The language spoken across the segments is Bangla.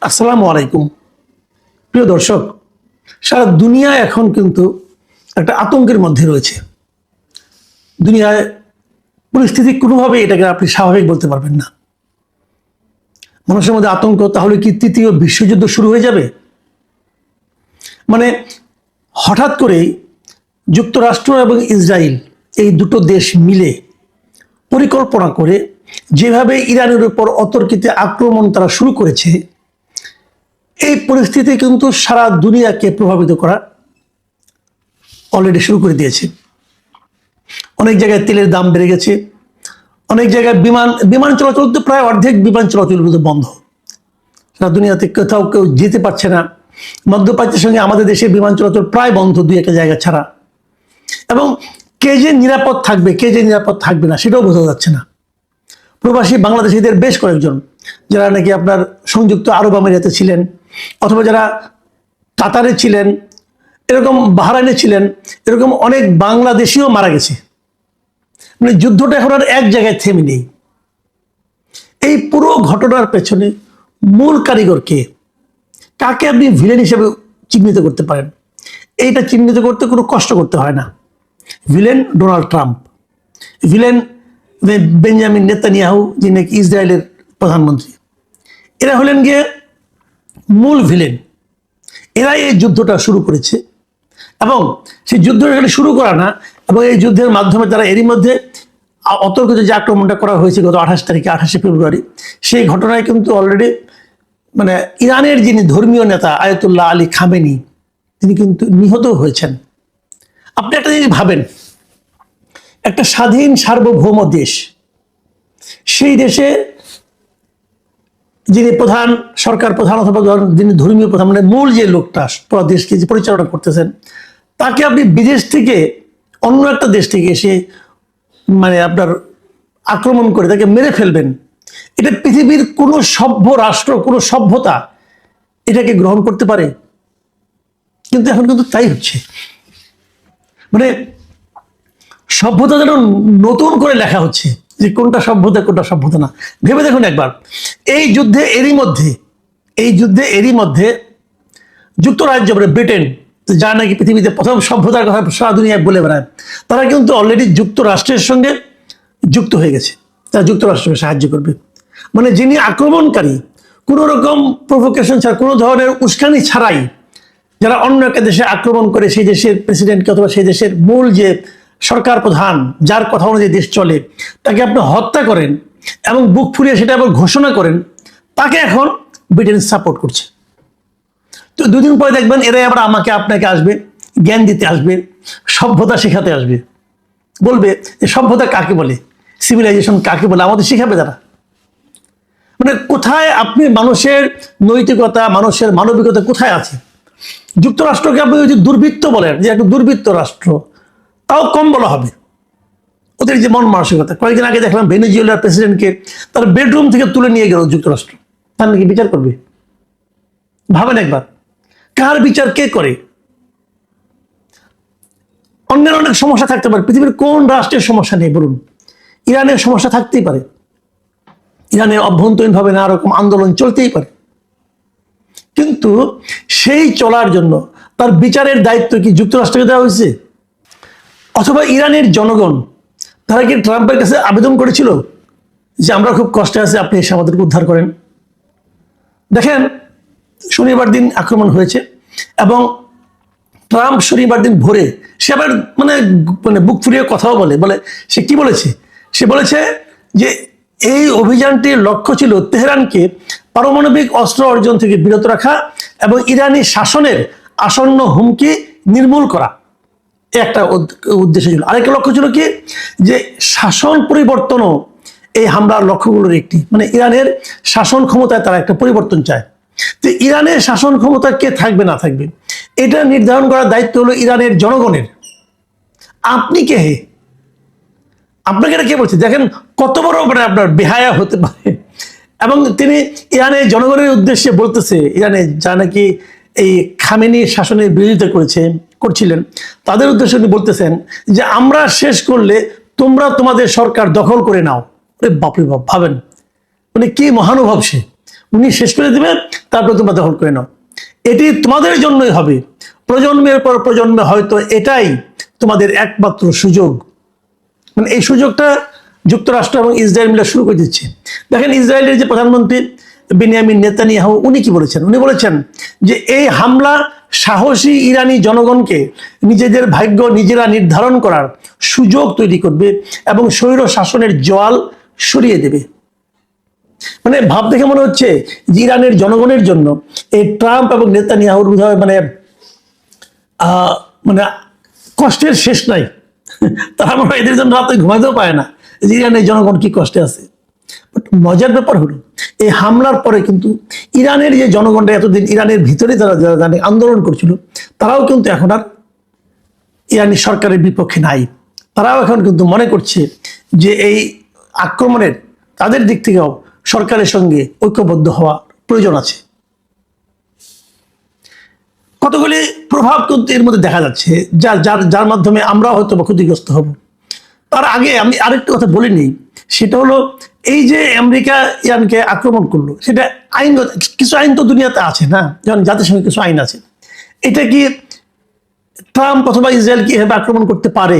আসসালামু আলাইকুম। প্রিয় দর্শক, সারা দুনিয়া এখন কিন্তু একটা আতঙ্কের মধ্যে রয়েছে। দুনিয়ায় পরিস্থিতি কোনোভাবে এটাকে আপনি স্বাভাবিক বলতে পারবেন না। মানুষের মধ্যে আতঙ্ক, তাহলে কি তৃতীয় বিশ্বযুদ্ধ শুরু হয়ে যাবে? মানে হঠাৎ করেই যুক্তরাষ্ট্র এবং ইসরায়েল এই দুটো দেশ মিলে পরিকল্পনা করে যেভাবে ইরানের উপর অতর্কিতে আক্রমণ তারা শুরু করেছে, এই পরিস্থিতি কিন্তু সারা দুনিয়াকে প্রভাবিত করা অলরেডি শুরু করে দিয়েছে। অনেক জায়গায় তেলের দাম বেড়ে গেছে, অনেক জায়গায় বিমান চলাচল তো প্রায় অর্ধেক বিমান চলাচল বন্ধ। সারা দুনিয়াতে কোথাও কেউ যেতে পারছে না। মধ্যপ্রাচ্যের সঙ্গে আমাদের দেশে বিমান চলাচল প্রায় বন্ধ, দুই একটা জায়গা ছাড়া। এবং কে যে নিরাপদ থাকবে, কে যে নিরাপদ থাকবে না, সেটাও বোঝা যাচ্ছে না। প্রবাসী বাংলাদেশিদের বেশ কয়েকজন, যারা নাকি আপনার সংযুক্ত আরব আমিরাতে ছিলেন, অথবা যারা কাতারে ছিলেন, এরকম বাহরাইনে ছিলেন, এরকম অনেক বাংলাদেশিও মারা গেছে। মানে যুদ্ধটা এখন আর এক জায়গায় থেমে নেই। এই পুরো ঘটনার পেছনে মূল কারিগর কে? কাকে আপনি ভিলেন হিসেবে চিহ্নিত করতে পারেন? এইটা চিহ্নিত করতে কোনো কষ্ট করতে হয় না। Villain Donald Trump, villain Benjamin Netanyahu, যিনি নাকি ইসরায়েলের প্রধানমন্ত্রী। এরা হলেন গিয়ে মূল ভিলেন। এরাই এই যুদ্ধটা শুরু করেছে, এবং সেই যুদ্ধ এখানে শুরু করা না, এবং এই যুদ্ধের মাধ্যমে তারা এরই মধ্যে অতর্কিত যে আক্রমণটা করা হয়েছে গত 28 ফেব্রুয়ারি, সেই ঘটনায় কিন্তু অলরেডি মানে ইরানের যিনি ধর্মীয় নেতা আয়াতুল্লাহ আলী খামেনি, তিনি কিন্তু নিহত হয়েছেন। আপনি একটা জিনিস ভাবেন, একটা স্বাধীন সার্বভৌম দেশ, সেই দেশে যিনি প্রধান, সরকার প্রধান অথবা যিনি ধর্মীয় প্রধান, মানে মূল যে লোকটা পুরো দেশকে যে পরিচালনা করতেছেন, তাকে আপনি বিদেশ থেকে, অন্য একটা দেশ থেকে এসে মানে আপনার আক্রমণ করে তাকে মেরে ফেলবেন, এটা পৃথিবীর কোনো সভ্য রাষ্ট্র, কোনো সভ্যতা এটাকে গ্রহণ করতে পারে? কিন্তু এখন কিন্তু তাই হচ্ছে। মানে সভ্যতা যেন নতুন করে লেখা হচ্ছে, যে কোনটা সভ্যতা কোনটা সভ্যতা না। ভেবে দেখুন একবার, এই যুদ্ধে এরই মধ্যে যুক্তরাজ্য, ব্রিটেন, যা নাকি পৃথিবীতে প্রথম সভ্যতার কথা সারা দুনিয়ায় বলে বেড়ায়, তারা কিন্তু অলরেডি যুক্তরাষ্ট্রের সঙ্গে যুক্ত হয়ে গেছে। তারা যুক্তরাষ্ট্রকে সাহায্য করবে। মানে যিনি আক্রমণকারী, কোনো রকম প্রভোকেশন ছাড়া, কোনো ধরনের উস্কানি ছাড়াই যারা অন্য একটা দেশে আক্রমণ করে, সেই দেশের প্রেসিডেন্টকে অথবা সেই দেশের মূল যে সরকার প্রধান, যার কথা অনুযায়ী দেশ চলে, তাকে আপনি হত্যা করেন এবং বুক ফুলিয়ে সেটা আবার ঘোষণা করেন, তাকে এখন ব্রিটেন সাপোর্ট করছে। তো দুদিন পরে দেখবেন এরাই আবার আমাকে আপনাকে আসবে, জ্ঞান দিতে আসবে, সভ্যতা শেখাতে আসবে, বলবে যে সভ্যতা কাকে বলে, সিভিলাইজেশন কাকে বলে, আমাদের শিখাবে তারা। মানে কোথায় আপনি মানুষের নৈতিকতা, মানুষের মানবিকতা কোথায় আছে? যুক্তরাষ্ট্রকে আপনি যদি দুর্বৃত্ত বলেন, যে একটা দুর্বৃত্ত রাষ্ট্র, তাও কম বলা হবে। ওদের যে মন মানসিকতা, কয়েকদিন আগে দেখলাম ভেনেজুয়েলার প্রেসিডেন্টকে তার বেডরুম থেকে তুলে নিয়ে গেল যুক্তরাষ্ট্র। তার নাকি বিচার করবে? ভাবেন একবার, কার বিচার কে করে? অন্যের অনেক সমস্যা থাকতে পারে, পৃথিবীর কোন রাষ্ট্রের সমস্যা নেই বলুন? ইরানের সমস্যা থাকতেই পারে, ইরানের অভ্যন্তরীণভাবে নানা রকম আন্দোলন চলতেই পারে, কিন্তু সেই চলার জন্য তার বিচারের দায়িত্ব কি যুক্তরাষ্ট্রকে দেওয়া হয়েছে? অথবা ইরানের জনগণ, তারা কি ট্রাম্পের কাছে আবেদন করেছিল যে আমরা খুব কষ্টে আছি, আপনি এসে আমাদেরকে উদ্ধার করেন? দেখেন, শনিবার দিন আক্রমণ হয়েছে, এবং ট্রাম্প শনিবার দিন ভোরে সে আবার মানে বুক ফুলিয়ে কথাও বলে সে কি বলেছে? সে বলেছে যে এই অভিযানটির লক্ষ্য ছিল তেহরানকে পারমাণবিক অস্ত্র অর্জন থেকে বিরত রাখা এবং ইরানি শাসনের আসন্ন হুমকি নির্মূল করা। একটা উদ্দেশ্য ছিল। আরেকটা লক্ষ্য ছিল কি, যে শাসন পরিবর্তনও এই হামলার লক্ষ্যগুলোর একটি। মানে ইরানের শাসন ক্ষমতায় তারা একটা পরিবর্তন চায়। তো ইরানের শাসন ক্ষমতা কে থাকবে না থাকবে, এটা নির্ধারণ করার দায়িত্ব হলো ইরানের জনগণের। আপনি কে? আপনাকে এটা কে বলছে? দেখেন কত বড় মানে আপনার বেহায়া হতে পারে। এবং তিনি ইরানের জনগণের উদ্দেশ্যে বলতেছে, ইরানে যা নাকি এই খামেনি শাসনের বিরোধিতা করছিলেন, তাদের উদ্দেশ্যে উনি বলতেছেন যে আমরা শেষ করলে তোমরা তোমাদের সরকার দখল করে নাও। বাপরে বাপ, ভাবেন মানে কি মহানুভব সে। উনি শেষ করে দিবে, তারপরে তোমরা দখল করে নাও। এটি তোমাদের জন্যই হবে, প্রজন্মের পর প্রজন্মে হয়তো এটাই তোমাদের একমাত্র সুযোগ। মানে এই সুযোগটা যুক্তরাষ্ট্র এবং ইসরায়েল মিলে শুরু করে দিচ্ছে। দেখেন ইসরায়েলের যে প্রধানমন্ত্রী বেনিয়ামিন নেতানিয়াহু উনি কি বলেছেন, উনি বলেছেন যে এই হামলা সাহসী ইরানি জনগণকে নিজেদের ভাগ্য নিজেরা নির্ধারণ করার সুযোগ তৈরি করবে এবং স্বৈর শাসনের জোয়াল সরিয়ে দেবে। মানে ভাব দেখে মনে হচ্ছে যে ইরানের জনগণের জন্য এই ট্রাম্প এবং নেতানিয়াহুর মানে মানে কষ্টের শেষ নাই। তারা মনে হয় এদের জন্য রাতে ঘুমাতেও পায় না যে ইরানের জনগণ কি কষ্টে আছে। মজার ব্যাপার হলো এই হামলার পরে কিন্তু ইরানের যে জনগণটা এতদিন ইরানের ভিতরে যারা যারা আন্দোলন করছিল, তারাও কিন্তু এখন আর ইরানি সরকারের বিপক্ষে নাই। তারাও এখন কিন্তু মনে করছে যে এই আক্রমণের তাদের দিক থেকেও সরকারের সঙ্গে ঐক্যবদ্ধ হওয়া প্রয়োজন আছে। কতগুলি প্রভাব কিন্তু এর মধ্যে দেখা যাচ্ছে যার মাধ্যমে আমরা হয়তো ক্ষতিগ্রস্ত হব। তার আগে আমি আরেকটা কথা বলে নিই, সেটা হলো এই যে আমেরিকা ইরানকে আক্রমণ করলো, সেটা আইনগত কিছু আইন তো দুনিয়াতে আছে না, যেমন জাতিসংঘের কিছু আইন আছে। এটা কি ট্রাম্প অথবা ইসরায়েল কি এভাবে আক্রমণ করতে পারে?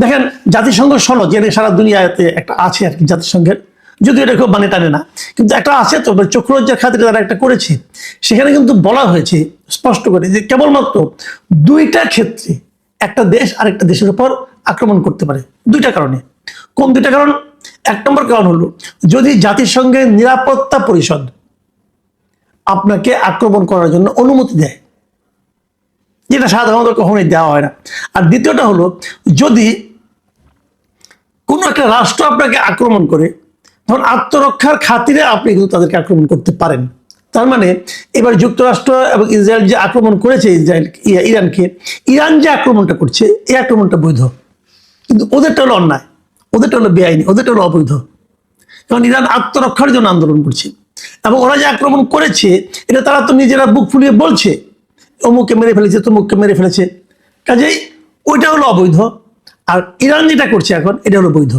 দেখেন জাতিসংঘ সনদ যেটা সারা দুনিয়াতে একটা আছে আর কি জাতিসংঘের, যদিও এটা খুব মানে টানে না, কিন্তু একটা আছে তো চক্ররাজ্যের খাতিরে তারা একটা করেছে। সেখানে কিন্তু বলা হয়েছে স্পষ্ট করে যে কেবলমাত্র দুইটা ক্ষেত্রে একটা দেশ আরেকটা দেশের উপর আক্রমণ করতে পারে, দুইটা কারণে। কোন দুইটা কারণ? এক নম্বর কারণ হলো যদি জাতিসংঘের নিরাপত্তা পরিষদ আপনাকে আক্রমণ করার জন্য অনুমতি দেয়, যেটা সাধারণত কখনোই দেওয়া হয় না। আর দ্বিতীয়টা হলো যদি কোনো একটা রাষ্ট্র আপনাকে আক্রমণ করে, তখন আত্মরক্ষার খাতিরে আপনি কিন্তু তাদেরকে আক্রমণ করতে পারেন। তার মানে এবার যুক্তরাষ্ট্র এবং ইসরায়েল যে আক্রমণ করেছে ইরানকে, ইরান যে আক্রমণটা করছে এই আক্রমণটা বৈধ, কিন্তু ওদেরটা হলো অন্যায়, ওদেরটা হলো বেআইনি, ওদেরটা হলো অবৈধ। কারণ ইরান আত্মরক্ষার জন্য আন্দোলন করছে এবং ওরা যে আক্রমণ করেছে এটা তারা তো নিজেরা বুক ফুলিয়ে বলছে অমুককে মেরে ফেলেছে তমুককে মেরে ফেলেছে, কাজেই ওইটা হলো অবৈধ। আর ইরান যেটা করছে এখন এটা হলো বৈধ।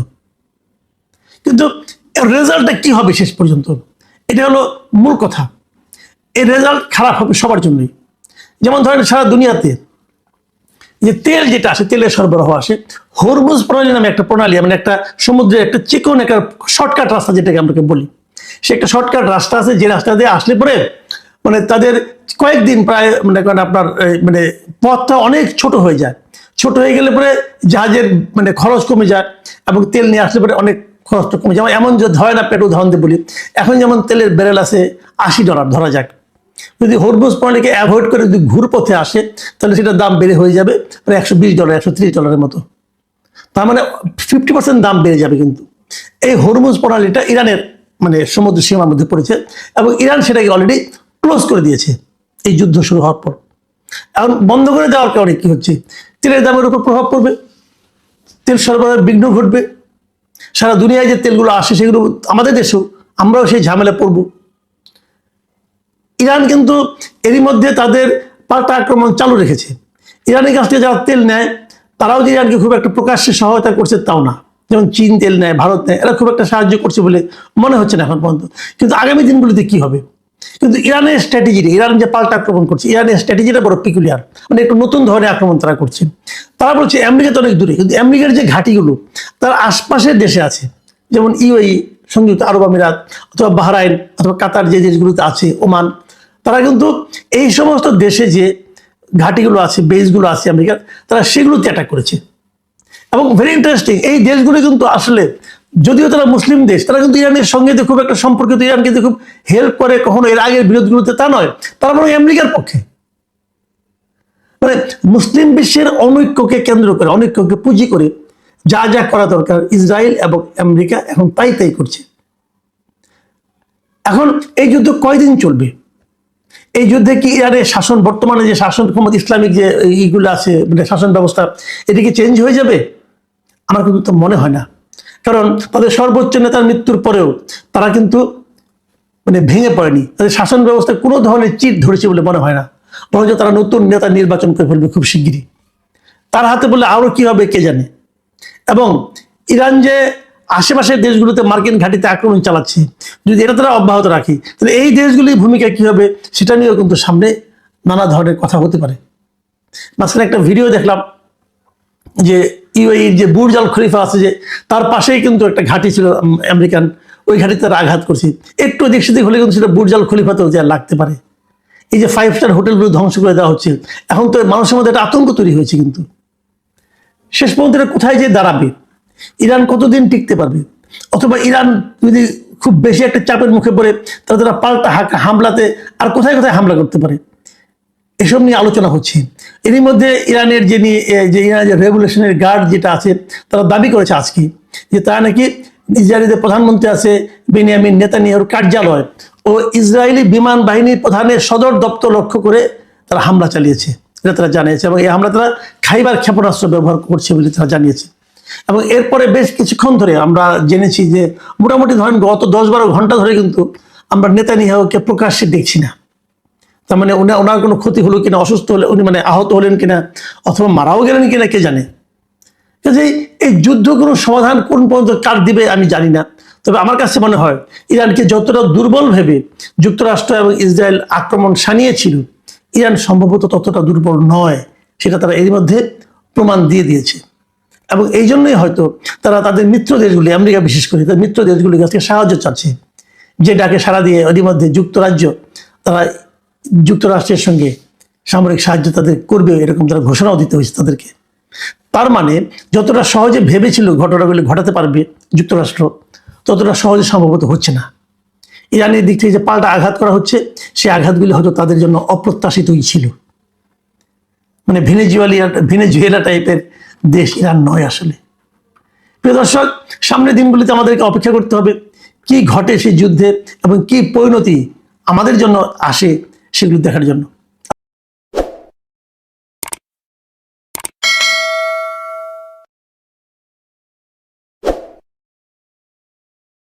কিন্তু রেজাল্টটা কি হবে শেষ পর্যন্ত, এটা হলো মূল কথা। এই রেজাল্ট খারাপ হবে সবার জন্যই। যেমন ধরেন সারা দুনিয়াতে যে তেল যেটা আসে, তেলের সরবরাহ আসে, হরমুজ প্রণালী নামে একটা প্রণালী, মানে একটা সমুদ্রের একটা চিকন একটা শর্টকাট রাস্তা যেটাকে আমরা বলি, সে একটা শর্টকাট রাস্তা আছে যে রাস্তা দিয়ে আসলে পরে মানে তাদের কয়েকদিন প্রায় মানে আপনার মানে পথটা অনেক ছোট হয়ে যায়। ছোট হয়ে গেলে পরে জাহাজের মানে খরচ কমে যায় এবং তেল নিয়ে আসলে পরে অনেক খরচটা কমে যায়। এমন যে ধরে না পেট্রোল উদাহরণ দিয়ে বলি, এখন যেমন তেলের ব্যারেল আছে $80 ধরা যাক, যদি হরমুজ প্রণালীকে অ্যাভয়েড করে যদি ঘুর পথে আসে তাহলে সেটার দাম বেড়ে হয়ে যাবে প্রায় $120 $130 মতো। তার মানে 50% দাম বেড়ে যাবে। কিন্তু এই হরমুজ প্রণালীটা ইরানের মানে সমুদ্র সীমার মধ্যে পড়েছে এবং ইরান সেটাকে অলরেডি ক্লোজ করে দিয়েছে এই যুদ্ধ শুরু হওয়ার পর। এখন বন্ধ করে দেওয়ার কারণে কি হচ্ছে, তেলের দামের উপর প্রভাব পড়বে, তেল সরবরাহের বিঘ্ন ঘটবে। সারা দুনিয়ায় যে তেলগুলো আসে সেগুলো আমাদের দেশেও আমরাও সেই ঝামেলা পড়ব। ইরান কিন্তু এরই মধ্যে তাদের পাল্টা আক্রমণ চালু রেখেছে। ইরানের কাছ থেকে যারা তেল নেয় তারাও যে ইরানকে খুব একটা প্রকাশ্যে সহায়তা করছে তাও না। যেমন চীন তেল নেয়, ভারত নেয়, এরা খুব একটা সাহায্য করছে বলে মনে হচ্ছে না এখন পর্যন্ত। কিন্তু আগামী দিনগুলিতে কি হবে? কিন্তু ইরানের স্ট্র্যাটেজিটা, ইরান যে পাল্টা আক্রমণ করছে, ইরানের স্ট্র্যাটেজিটা বড় পিকুলিয়ার, মানে একটু নতুন ধরনের আক্রমণ তারা করছে। তারা বলছে আমেরিকা তো অনেক দূরে, কিন্তু আমেরিকার যে ঘাঁটিগুলো তার আশপাশের দেশে আছে, যেমন ইউএই সংযুক্ত আরব আমিরাত অথবা বাহরাইন অথবা কাতার যে দেশগুলোতে আছে, ওমান, তারা কিন্তু এই সমস্ত দেশে যে ঘাঁটিগুলো আছে, বেসগুলো আছে আমেরিকার, তারা সেগুলোতে অ্যাটাক করেছে। এবং ভেরি ইন্টারেস্টিং, এই দেশগুলো কিন্তু আসলে যদিও তারা মুসলিম দেশ, তারা কিন্তু ইরানের সঙ্গে খুব একটা সম্পর্কিত, ইরানকে খুব হেল্প করে, কখনো এর আগের বিরোধগুলোতে তা নয়, তারা বরং আমেরিকার পক্ষে। মানে মুসলিম বিশ্বের অনৈক্যকে কেন্দ্র করে, অনৈক্যকে পুঁজি করে যা যা করা দরকার ইসরায়েল এবং আমেরিকা এখন তাই করছে। এখন এই যুদ্ধ কয়দিন চলবে? এই যুদ্ধে কি ইরানের শাসন, বর্তমানে যে শাসন ক্ষমতা, ইসলামিক যে এইগুলো আছে মানে শাসন ব্যবস্থা, এটা কি চেঞ্জ হয়ে যাবে? আমার কিন্তু তো মনে হয় না। কারণ তাদের সর্বোচ্চ নেতার মৃত্যুর পরেও তারা কিন্তু মানে ভেঙে পড়েনি, তাদের শাসন ব্যবস্থায় কোনো ধরনের চিট ধরেছে বলে মনে হয় না। বরঞ্চ তারা নতুন নেতা নির্বাচন করে ফেলবে খুব শিগগিরই। তার হাতে বলে আরো কি হবে কে জানে। এবং ইরান যে আশেপাশের দেশগুলোতে মার্কিন ঘাঁটিতে আক্রমণ চালাচ্ছে, যদি এটা তারা অব্যাহত রাখে, তাহলে এই দেশগুলির ভূমিকা কি হবে সেটা নিয়েও কিন্তু সামনে নানা ধরনের কথা হতে পারে। মাঝখানে একটা ভিডিও দেখলাম যে ইউএইর যে বুর্জ আল খলিফা আছে, যে তার পাশেই কিন্তু একটা ঘাঁটি ছিল আমেরিকান, ওই ঘাঁটিতে তারা আঘাত করছে। একটু এদিক সেদিক হলে কিন্তু সেটা বুর্জ আল খলিফাতেও যা লাগতে পারে। এই যে 5 স্টার হোটেলগুলো ধ্বংস করে দেওয়া হচ্ছে, এখন তো মানুষের মধ্যে একটা আতঙ্ক তৈরি হয়েছে। কিন্তু শেষ পর্যন্ত এটা কোথায় যে দাঁড়াবে, ইরান কতদিন টিকতে পারবে, অথবা ইরান যদি খুব বেশি একটা চাপের মুখে পড়ে তাহলে তারা পাল্টা হামলাতে আর কোথায় কোথায় হামলা করতে পারে, এসব নিয়ে আলোচনা হচ্ছে। এরই মধ্যে ইরানের যে ইরানের রেভলিউশনারি গার্ড যেটা আছে, তারা দাবি করেছে আজকে যে তারা নাকি ইসরায়েলের প্রধানমন্ত্রী আছে বেনিয়ামিন নেতানিয়াহুর কার্যালয় ও ইসরায়েলি বিমান বাহিনীর প্রধানের সদর দপ্তর লক্ষ্য করে তারা হামলা চালিয়েছে, এটা তারা জানিয়েছে। এবং এই হামলা তারা খাইবার ক্ষেপণাস্ত্র ব্যবহার করছে বলে তারা জানিয়েছে। এবং এরপরে বেশ কিছুক্ষণ ধরে আমরা জেনেছি যে মোটামুটি ধরেন গত 10-12 ঘন্টা ধরে কিন্তু আমরা নেতানিয়াহুকে প্রকাশ্যে দেখছি না। তার মানে ওনার কোনো ক্ষতি হলো কিনা, অসুস্থ হলে উনি মানে আহত হলেন কিনা, অথবা মারাও গেলেন কিনা কে জানে। কাজেই এই যুদ্ধ কোনো সমাধান কোন পর্যন্ত কার দিবে আমি জানি না। তবে আমার কাছে মনে হয় ইরানকে যতটা দুর্বল ভেবে যুক্তরাষ্ট্র এবং ইসরায়েল আক্রমণ শানিয়েছিল, ইরান সম্ভবত ততটা দুর্বল নয়, সেটা তারা এর মধ্যে প্রমাণ দিয়ে দিয়েছে। এবং এই জন্যই হয়তো তারা তাদের মিত্র দেশগুলি, আমেরিকা বিশেষ করে তাদের মিত্র দেশগুলির কাছে সাহায্য চাচ্ছে, যে ডাকে সাড়া দিয়ে এর মধ্যে যুক্তরাজ্য তারা যুক্তরাষ্ট্রের সঙ্গে সামরিক সাহায্য তাদের করবে, এরকম তারা ঘোষণাও দিতে হয়েছে তাদেরকে। তার মানে যতটা সহজে ভেবেছিল ঘটনাগুলি ঘটাতে পারবে যুক্তরাষ্ট্র, ততটা সহজে সম্ভবত হচ্ছে না। ইরানের দিক থেকে যে পাল্টা আঘাত করা হচ্ছে, সেই আঘাতগুলি হয়তো তাদের জন্য অপ্রত্যাশিতই ছিল। মানে ভেনেজুয়েলা টাইপের দেশ ইরান নয় আসলে। প্রিয় দর্শক, সামনের দিনগুলিতে আমাদেরকে অপেক্ষা করতে হবে কি ঘটে সেই যুদ্ধে এবং কি পরিণতি আমাদের জন্য আসে সেগুলো দেখার জন্য।